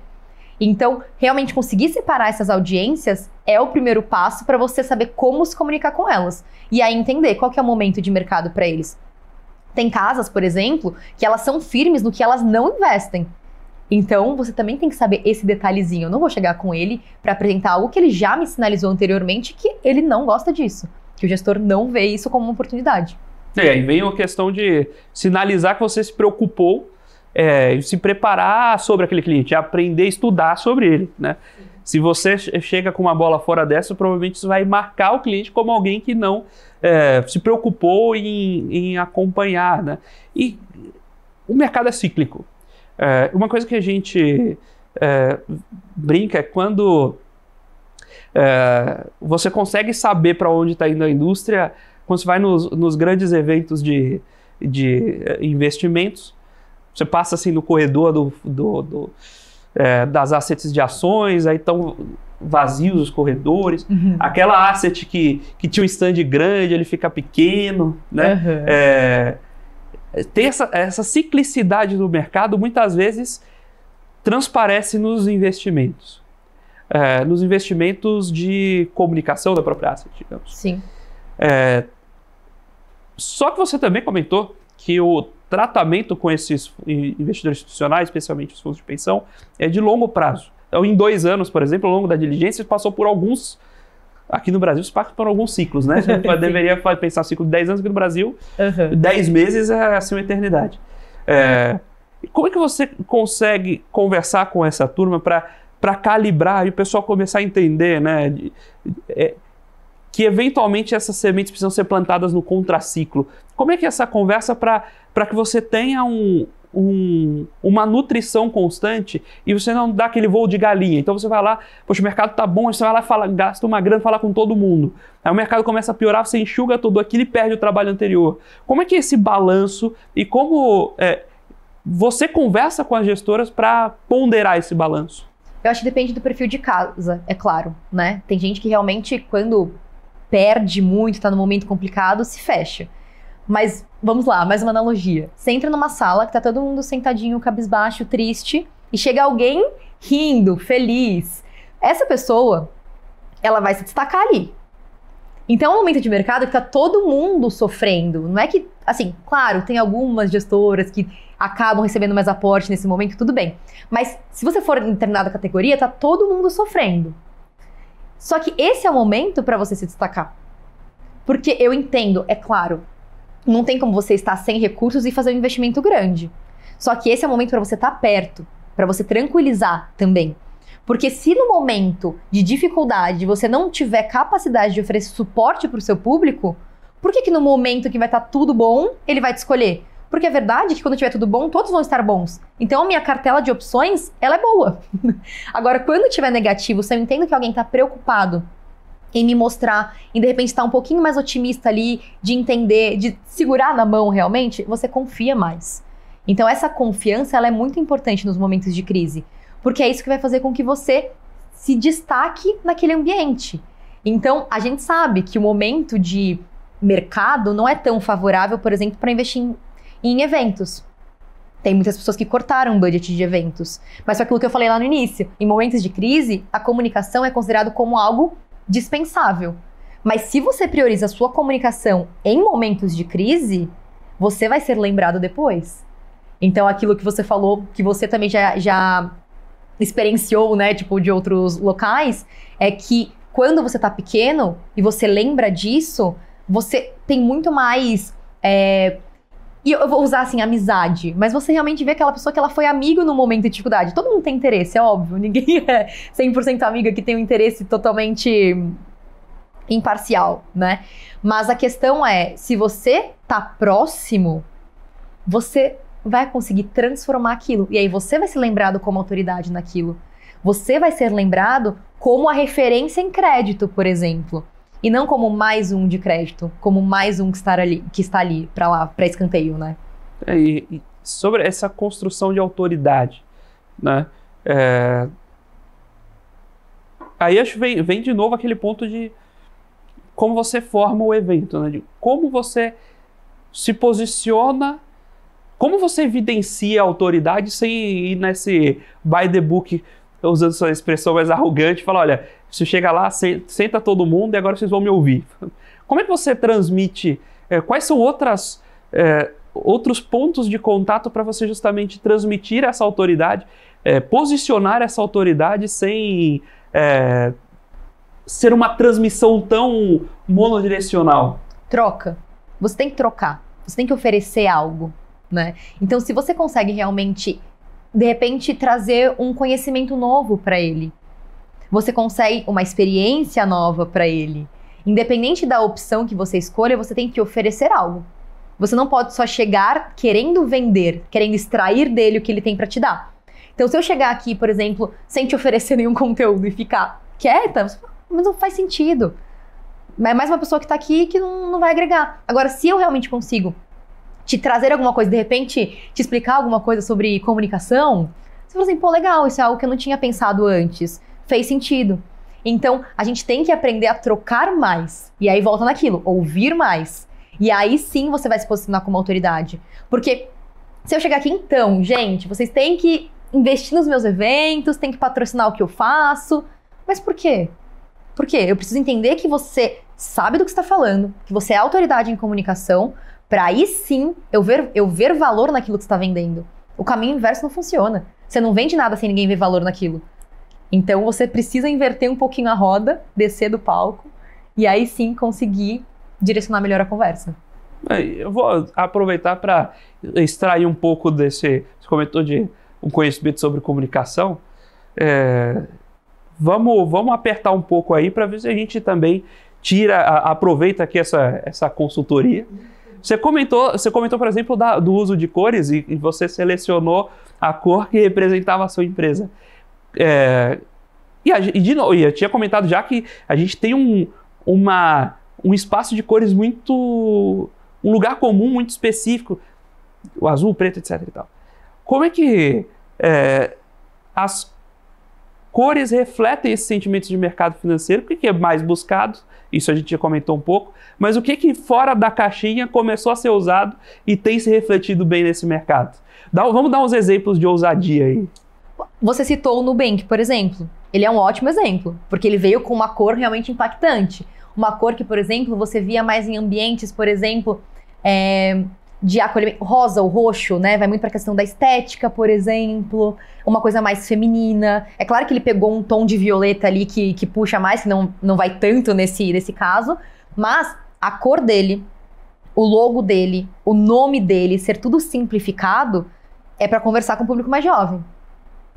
Então, realmente conseguir separar essas audiências é o primeiro passo para você saber como se comunicar com elas. E aí entender qual que é o momento de mercado para eles. Tem casas, por exemplo, que elas são firmes no que elas não investem. Então, você também tem que saber esse detalhezinho. Eu não vou chegar com ele para apresentar algo que ele já me sinalizou anteriormente que ele não gosta disso. Que o gestor não vê isso como uma oportunidade. E aí vem a questão de sinalizar que você se preocupou se preparar sobre aquele cliente, aprender a estudar sobre ele, né? Se você chega com uma bola fora dessa, provavelmente isso vai marcar o cliente como alguém que não se preocupou em acompanhar, né? E o mercado é cíclico. Uma coisa que a gente brinca é quando você consegue saber para onde está indo a indústria quando você vai nos grandes eventos de investimentos. Você passa assim no corredor das assets de ações, aí estão vazios os corredores. Uhum. Aquela asset que tinha um stand grande, ele fica pequeno, né? Uhum. Tem essa ciclicidade do mercado, muitas vezes transparece nos investimentos. Nos investimentos de comunicação da própria asset, digamos. Sim. Só que você também comentou que o tratamento com esses investidores institucionais, especialmente os fundos de pensão, é de longo prazo. Então, em 2 anos, por exemplo, ao longo da diligência, passou por alguns... Aqui no Brasil, se passa por alguns ciclos, né? Você deveria pensar ciclo de 10 anos, aqui no Brasil, 10 meses é assim uma eternidade. Como é que você consegue conversar com essa turma para calibrar e o pessoal começar a entender, né? Que eventualmente essas sementes precisam ser plantadas no contraciclo. Como é que é essa conversa para que você tenha uma nutrição constante e você não dá aquele voo de galinha? Então você vai lá, poxa, o mercado tá bom, você vai lá, gasta uma grana, fala com todo mundo. Aí o mercado começa a piorar, você enxuga tudo aquilo e perde o trabalho anterior. Como é que é esse balanço e como você conversa com as gestoras para ponderar esse balanço? Eu acho que depende do perfil de casa, é claro, né? Tem gente que realmente, quando perde muito, tá num momento complicado, se fecha. Mas, vamos lá, mais uma analogia. Você entra numa sala que tá todo mundo sentadinho, cabisbaixo, triste, e chega alguém rindo, feliz. Essa pessoa, ela vai se destacar ali. Então, é um momento de mercado que tá todo mundo sofrendo. Não é que, assim, claro, tem algumas gestoras que acabam recebendo mais aporte nesse momento, tudo bem. Mas, se você for em determinada categoria, tá todo mundo sofrendo. Só que esse é o momento para você se destacar. Porque eu entendo, é claro, não tem como você estar sem recursos e fazer um investimento grande. Só que esse é o momento para você estar perto, para você tranquilizar também. Porque se no momento de dificuldade você não tiver capacidade de oferecer suporte para o seu público, por que no momento que vai estar tudo bom, ele vai te escolher? Porque a verdade é que quando tiver tudo bom, todos vão estar bons. Então, a minha cartela de opções, ela é boa. Agora, quando tiver negativo, se eu entendo que alguém está preocupado em me mostrar, em de repente estar um pouquinho mais otimista ali, de entender, de segurar na mão realmente, você confia mais. Então, essa confiança, ela é muito importante nos momentos de crise. Porque é isso que vai fazer com que você se destaque naquele ambiente. Então, a gente sabe que o momento de mercado não é tão favorável, por exemplo, para investir em eventos. Tem muitas pessoas que cortaram o budget de eventos. Mas foi aquilo que eu falei lá no início. Em momentos de crise, a comunicação é considerado como algo dispensável. Mas se você prioriza a sua comunicação em momentos de crise, você vai ser lembrado depois. Então, aquilo que você falou, que você também já experienciou, né, tipo, de outros locais, é que quando você tá pequeno e você lembra disso, você tem muito mais... E eu vou usar, assim, amizade. Mas você realmente vê aquela pessoa que ela foi amigo no momento de dificuldade. Todo mundo tem interesse, é óbvio. Ninguém é 100% amiga que tem um interesse totalmente imparcial, né? Mas a questão é, se você tá próximo, você vai conseguir transformar aquilo. E aí você vai ser lembrado como autoridade naquilo. Você vai ser lembrado como a referência em crédito, por exemplo. E não como mais um de crédito, como mais um que está ali para escanteio, né? E sobre essa construção de autoridade, né? Aí acho que vem de novo aquele ponto de como você forma o evento, né? De como você se posiciona, como você evidencia a autoridade sem ir nesse by the book, usando sua expressão mais arrogante, fala, olha, você chega lá, senta todo mundo e agora vocês vão me ouvir. Como é que você transmite, quais são outros pontos de contato para você justamente transmitir essa autoridade, posicionar essa autoridade sem ser uma transmissão tão monodirecional? Troca. Você tem que trocar. Você tem que oferecer algo, né? Então, se você consegue realmente, de repente, trazer um conhecimento novo para ele, você consegue uma experiência nova para ele, independente da opção que você escolha, você tem que oferecer algo. Você não pode só chegar querendo vender, querendo extrair dele o que ele tem para te dar. Então, se eu chegar aqui, por exemplo, sem te oferecer nenhum conteúdo e ficar quieta, mas não faz sentido. É mais uma pessoa que está aqui que não vai agregar. Agora, se eu realmente consigo te trazer alguma coisa, de repente te explicar alguma coisa sobre comunicação, você fala assim, pô, legal, isso é algo que eu não tinha pensado antes. Fez sentido. Então, a gente tem que aprender a trocar mais. E aí volta naquilo, ouvir mais. E aí sim você vai se posicionar como autoridade. Porque se eu chegar aqui, então, gente, vocês têm que investir nos meus eventos, têm que patrocinar o que eu faço. Mas por quê? Por quê? Eu preciso entender que você sabe do que está falando, que você é autoridade em comunicação, para aí sim eu ver valor naquilo que você está vendendo. O caminho inverso não funciona. Você não vende nada sem ninguém ver valor naquilo. Então você precisa inverter um pouquinho a roda, descer do palco e aí sim conseguir direcionar melhor a conversa. Eu vou aproveitar para extrair um pouco você comentou de um conhecimento sobre comunicação. Vamos apertar um pouco aí para ver se a gente também aproveita aqui essa consultoria. Você comentou, por exemplo, do uso de cores e você selecionou a cor que representava a sua empresa. De novo, eu tinha comentado já que a gente tem um espaço de cores muito... um lugar comum muito específico, o azul, o preto, etc. e tal. Como é que as cores refletem esses sentimentos de mercado financeiro? O que é mais buscado? Isso a gente já comentou um pouco. Mas o que fora da caixinha começou a ser usado e tem se refletido bem nesse mercado? Vamos dar uns exemplos de ousadia aí. Você citou o Nubank, por exemplo. Ele é um ótimo exemplo, porque ele veio com uma cor realmente impactante. Uma cor que, por exemplo, você via mais em ambientes, por exemplo, de acolhimento. Rosa, o roxo, né? Vai muito para a questão da estética, por exemplo. Uma coisa mais feminina. É claro que ele pegou um tom de violeta ali que puxa mais, que não vai tanto nesse caso. Mas a cor dele, o logo dele, o nome dele, ser tudo simplificado, é para conversar com o público mais jovem.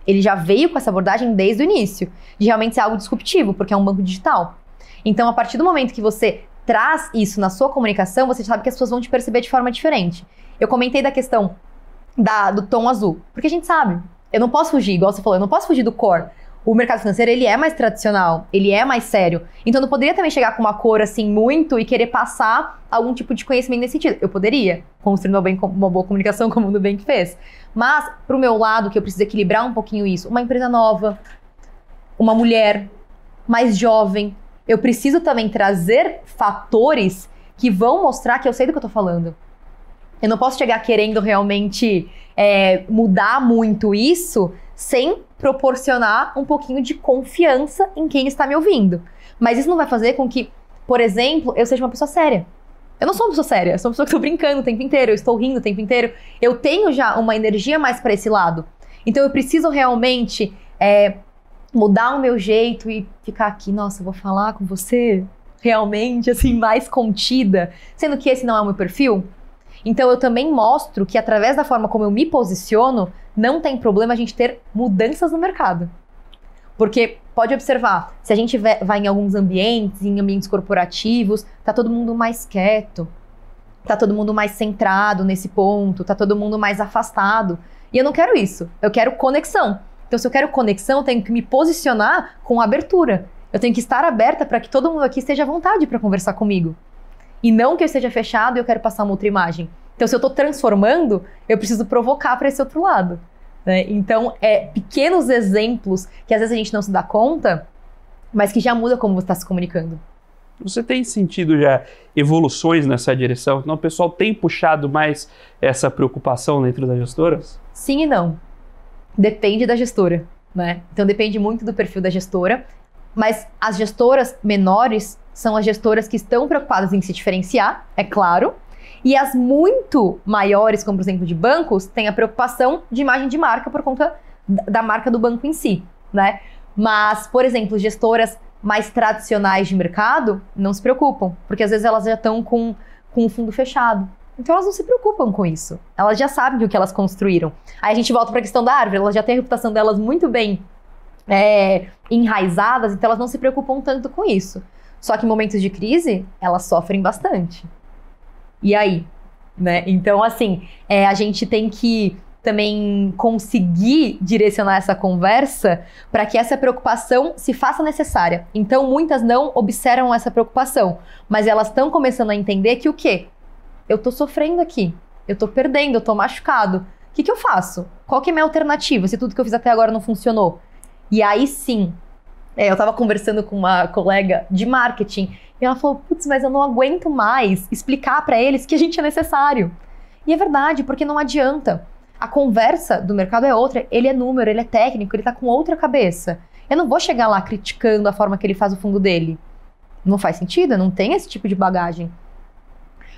Ele já veio com essa abordagem desde o início, de realmente ser algo disruptivo, porque é um banco digital. Então, a partir do momento que você traz isso na sua comunicação, você sabe que as pessoas vão te perceber de forma diferente. Eu comentei da questão do tom azul, porque a gente sabe, eu não posso fugir, igual você falou, eu não posso fugir do core. O mercado financeiro, ele é mais tradicional, ele é mais sério. Então, eu não poderia também chegar com uma cor assim muito e querer passar algum tipo de conhecimento nesse sentido. Eu poderia, construindo uma boa comunicação, como o Nubank fez. Mas, pro meu lado, que eu preciso equilibrar um pouquinho isso, uma empresa nova, uma mulher mais jovem, eu preciso também trazer fatores que vão mostrar que eu sei do que eu tô falando. Eu não posso chegar querendo realmente mudar muito isso sem proporcionar um pouquinho de confiança em quem está me ouvindo. Mas isso não vai fazer com que, por exemplo, eu seja uma pessoa séria. Eu não sou uma pessoa séria, eu sou uma pessoa que estou brincando o tempo inteiro, eu estou rindo o tempo inteiro. Eu tenho já uma energia mais para esse lado. Então eu preciso realmente mudar o meu jeito e ficar aqui, nossa, eu vou falar com você realmente, assim, mais contida, sendo que esse não é o meu perfil. Então eu também mostro que através da forma como eu me posiciono, não tem problema a gente ter mudanças no mercado. Porque pode observar, se a gente vai em alguns ambientes, em ambientes corporativos, tá todo mundo mais quieto, tá todo mundo mais centrado nesse ponto, tá todo mundo mais afastado. E eu não quero isso, eu quero conexão. Então se eu quero conexão, eu tenho que me posicionar com abertura. Eu tenho que estar aberta para que todo mundo aqui esteja à vontade para conversar comigo. E não que eu esteja fechado e eu quero passar uma outra imagem. Então, se eu estou transformando, eu preciso provocar para esse outro lado. Né? Então, pequenos exemplos que às vezes a gente não se dá conta, mas que já muda como você está se comunicando. Você tem sentido já evoluções nessa direção? Então, o pessoal tem puxado mais essa preocupação dentro das gestoras? Sim e não. Depende da gestora. Né? Então, depende muito do perfil da gestora. Mas as gestoras menores são as gestoras que estão preocupadas em se diferenciar, é claro. E as muito maiores, como por exemplo de bancos, têm a preocupação de imagem de marca por conta da marca do banco em si, né? Mas, por exemplo, gestoras mais tradicionais de mercado não se preocupam, porque às vezes elas já estão com o fundo fechado. Então elas não se preocupam com isso. Elas já sabem o que elas construíram. Aí a gente volta para a questão da árvore, elas já têm a reputação delas muito bem enraizadas, então elas não se preocupam tanto com isso. Só que em momentos de crise, elas sofrem bastante. E aí? Né? Então, assim, a gente tem que também conseguir direcionar essa conversa para que essa preocupação se faça necessária. Então, muitas não observam essa preocupação, mas elas estão começando a entender que o quê? Eu tô sofrendo aqui, eu tô perdendo, eu tô machucado. O que eu faço? Qual que é a minha alternativa se tudo que eu fiz até agora não funcionou? E aí sim, eu tava conversando com uma colega de marketing e ela falou, putz, mas eu não aguento mais explicar para eles que a gente é necessário. E é verdade, porque não adianta. A conversa do mercado é outra, ele é número, ele é técnico, ele tá com outra cabeça. Eu não vou chegar lá criticando a forma que ele faz o fundo dele. Não faz sentido, não tem esse tipo de bagagem.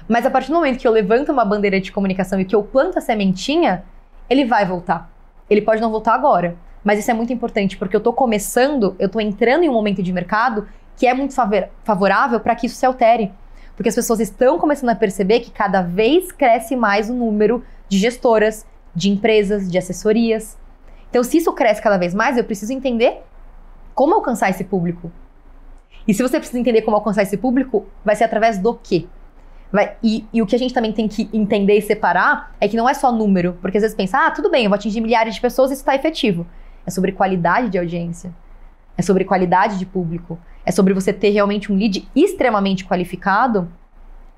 Mas a partir do momento que eu levanto uma bandeira de comunicação e que eu planto a sementinha, ele vai voltar. Ele pode não voltar agora. Mas isso é muito importante, porque eu tô começando, eu tô entrando em um momento de mercado que é muito favorável para que isso se altere. Porque as pessoas estão começando a perceber que cada vez cresce mais o número de gestoras, de empresas, de assessorias. Então, se isso cresce cada vez mais, eu preciso entender como alcançar esse público. E se você precisa entender como alcançar esse público, vai ser através do quê? E o que a gente também tem que entender e separar é que não é só número. Porque às vezes pensa, tudo bem, eu vou atingir milhares de pessoas e isso está efetivo. É sobre qualidade de audiência. É sobre qualidade de público. É sobre você ter realmente um lead extremamente qualificado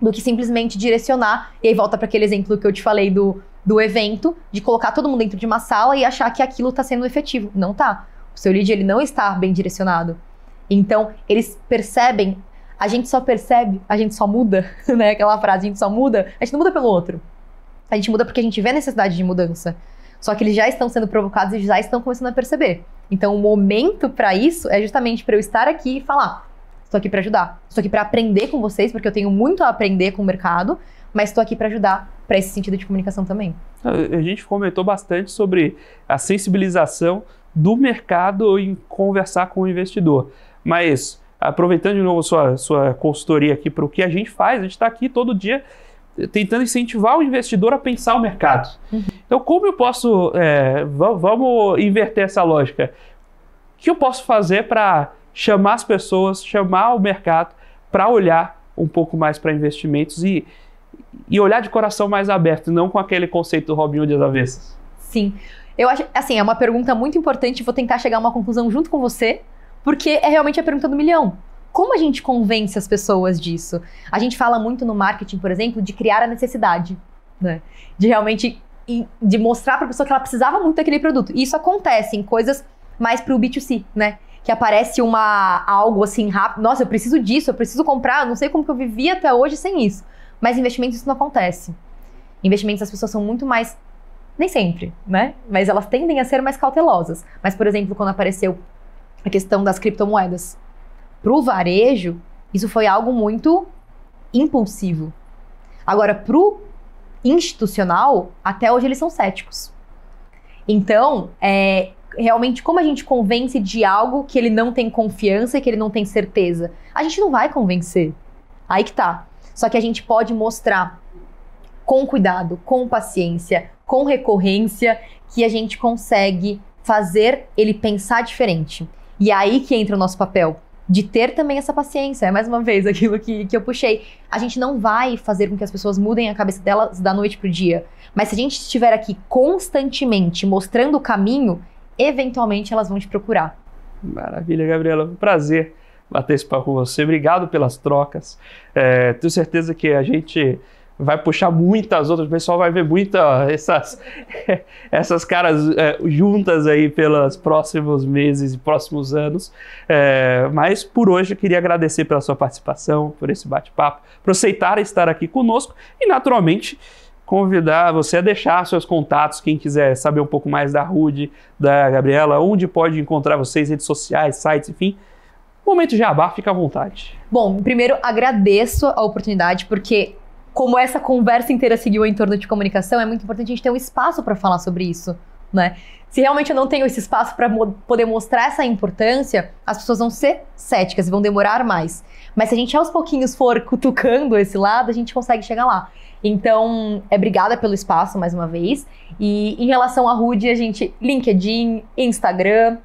do que simplesmente direcionar. E aí volta para aquele exemplo que eu te falei do evento, de colocar todo mundo dentro de uma sala e achar que aquilo está sendo efetivo. Não tá. O seu lead ele não está bem direcionado. Então, eles percebem, a gente só percebe, a gente só muda, né? Aquela frase, a gente só muda, a gente não muda pelo outro. A gente muda porque a gente vê a necessidade de mudança. Só que eles já estão sendo provocados e já estão começando a perceber. Então, o momento para isso é justamente para eu estar aqui e falar, estou aqui para ajudar, estou aqui para aprender com vocês, porque eu tenho muito a aprender com o mercado, mas estou aqui para ajudar para esse sentido de comunicação também. A gente comentou bastante sobre a sensibilização do mercado em conversar com o investidor. Mas, aproveitando de novo sua consultoria aqui para o que a gente faz, a gente está aqui todo dia tentando incentivar o investidor a pensar o mercado. Então, como eu posso... vamos inverter essa lógica. O que eu posso fazer para chamar as pessoas, chamar o mercado para olhar um pouco mais para investimentos e olhar de coração mais aberto, não com aquele conceito do Robin Hood às avessas? Sim. Eu acho, assim, é uma pergunta muito importante, vou tentar chegar a uma conclusão junto com você, porque é realmente a pergunta do milhão. Como a gente convence as pessoas disso? A gente fala muito no marketing, por exemplo, de criar a necessidade, né? De realmente de mostrar para a pessoa que ela precisava muito daquele produto. E isso acontece em coisas mais para o B2C, né? Que aparece algo assim rápido. Nossa, eu preciso disso, eu preciso comprar, não sei como que eu vivi até hoje sem isso. Mas investimentos isso não acontece. Investimentos as pessoas são muito mais, nem sempre, né? Mas elas tendem a ser mais cautelosas. Mas, por exemplo, quando apareceu a questão das criptomoedas, pro varejo, isso foi algo muito impulsivo. Agora, pro institucional, até hoje eles são céticos. Então, realmente, como a gente convence de algo que ele não tem confiança e que ele não tem certeza? A gente não vai convencer. Aí que tá. Só que a gente pode mostrar com cuidado, com paciência, com recorrência, que a gente consegue fazer ele pensar diferente. E é aí que entra o nosso papel, de ter também essa paciência. É mais uma vez aquilo que eu puxei. A gente não vai fazer com que as pessoas mudem a cabeça delas da noite pro dia. Mas se a gente estiver aqui constantemente mostrando o caminho, eventualmente elas vão te procurar. Maravilha, Gabriela. Um prazer bater esse papo com você. Obrigado pelas trocas. Tenho certeza que a gente vai puxar muitas outras, o pessoal vai ver essas caras juntas aí pelos próximos meses e próximos anos. Mas por hoje eu queria agradecer pela sua participação, por esse bate-papo, por aceitar estar aqui conosco e naturalmente convidar você a deixar seus contatos, quem quiser saber um pouco mais da Rude, da Gabriela, onde pode encontrar vocês, redes sociais, sites, enfim. Momento jabá, fica à vontade. Bom, primeiro agradeço a oportunidade, porque como essa conversa inteira seguiu em torno de comunicação, é muito importante a gente ter um espaço para falar sobre isso, né? Se realmente eu não tenho esse espaço para poder mostrar essa importância, as pessoas vão ser céticas e vão demorar mais. Mas se a gente aos pouquinhos for cutucando esse lado, a gente consegue chegar lá. Então, obrigada pelo espaço mais uma vez. E em relação à Rude, a gente, LinkedIn, Instagram,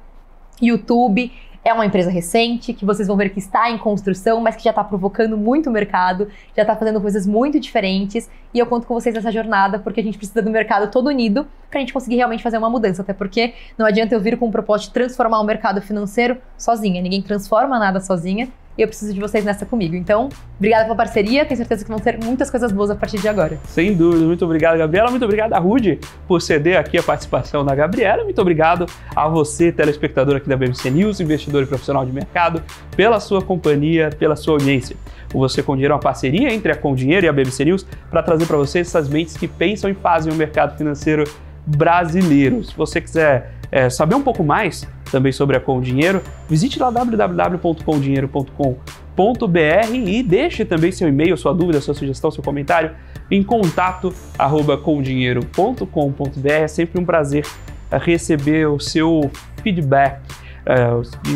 YouTube, é uma empresa recente, que vocês vão ver que está em construção, mas que já está provocando muito o mercado, já está fazendo coisas muito diferentes, e eu conto com vocês nessa jornada, porque a gente precisa do mercado todo unido para a gente conseguir realmente fazer uma mudança, até porque não adianta eu vir com o propósito de transformar o mercado financeiro sozinha, ninguém transforma nada sozinha, e eu preciso de vocês nessa comigo. Então, obrigada pela parceria, tenho certeza que vão ter muitas coisas boas a partir de agora. Sem dúvida, muito obrigado, Gabriela, muito obrigado a Rude por ceder aqui a participação da Gabriela, muito obrigado a você, telespectador aqui da BBC News, investidor e profissional de mercado, pela sua companhia, pela sua audiência. O Você com Dinheiro é uma parceria entre a Com Dinheiro e a BBC News para trazer para vocês essas mentes que pensam e fazem o mercado financeiro brasileiro. Se você quiser saber um pouco mais também sobre a Com Dinheiro, visite lá www.comdinheiro.com.br e deixe também seu e-mail, sua dúvida, sua sugestão, seu comentário em contato@comdinheiro.com.br. É sempre um prazer receber o seu feedback.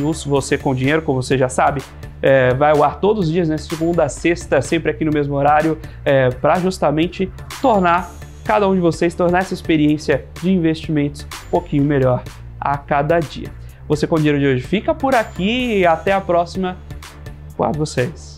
O Você com Dinheiro, como você já sabe, vai ao ar todos os dias, né, segunda a sexta, sempre aqui no mesmo horário, para justamente tornar cada um de vocês, tornar essa experiência de investimentos um pouquinho melhor a cada dia. Você com Dinheiro de hoje fica por aqui e até a próxima. Guardo vocês.